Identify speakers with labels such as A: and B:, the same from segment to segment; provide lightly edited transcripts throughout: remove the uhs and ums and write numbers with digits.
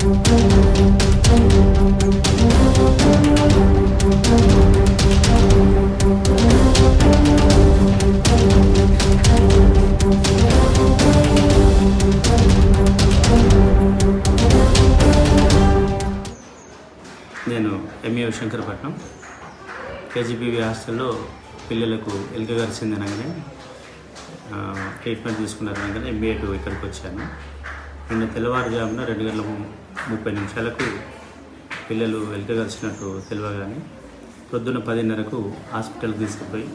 A: నేను MA Shankarapatnam KGBV హాస్టల్లో పిల్లలకు ఎలుక కరిచిందనగానే ట్రీట్మెంట్ తీసుకున్నారనగానే ఎంబీఏ2 ఇక్కడికి వచ్చాను. నిన్న తెల్లవారుజామున 2:30 పిల్లలు ఎలుక కరిచినట్టు తెలియగానే పొద్దున్న 10:30 హాస్పిటల్కి తీసుకుపోయి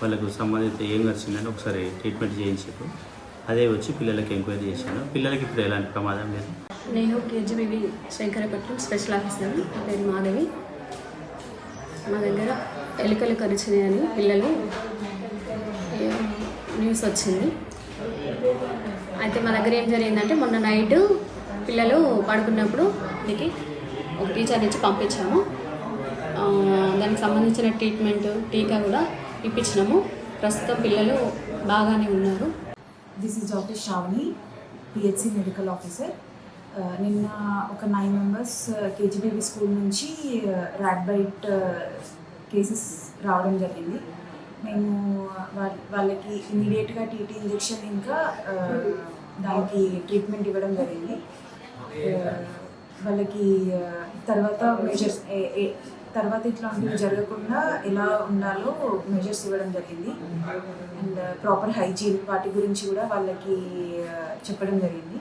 A: వాళ్ళకు సంబంధిత ఏం కరిచిందని ఒకసారి ట్రీట్మెంట్ చేయించారు. అదే వచ్చి పిల్లలకి ఎంక్వైరీ చేశాను. పిల్లలకి ఇప్పుడు ఎలాంటి ప్రమాదం లేదు.
B: నేను కేజీబీవీ శంకరపట్నం స్పెషల్ ఆఫీసర్, నా పేరు మాధవి. మా దగ్గర ఎలుకలు కరిచినాయని పిల్లలు న్యూస్ వచ్చింది. అయితే మా దగ్గర ఏం జరిగిందంటే మొన్న నైట్ పిల్లలు పడుకున్నప్పుడు దీనికి ఒక టీచర్ నుంచి పంపించాము. దానికి సంబంధించిన ట్రీట్మెంట్ టీకా కూడా ఇప్పించినాము. ప్రస్తుతం పిల్లలు బాగానే ఉన్నారు.
C: This is doctor Shravani, PHC medical officer. నిన్న ఒక 9 మెంబర్స్ కేజీబీవీ స్కూల్ నుంచి ర్యాట్ బైట్ కేసెస్ రావడం జరిగింది. మేము వాళ్ళకి ఇమీడియట్గా టీటీ ఇంజెక్షన్ ఇంకా దానికి ట్రీట్మెంట్ ఇవ్వడం జరిగింది. వాళ్ళకి తర్వాత ఇట్లాంటివి జరగకుండా ఎలా ఉండాలో మెజర్స్ ఇవ్వడం జరిగింది. అండ్ ప్రాపర్ హైజీన్ వాటి గురించి కూడా వాళ్ళకి చెప్పడం జరిగింది.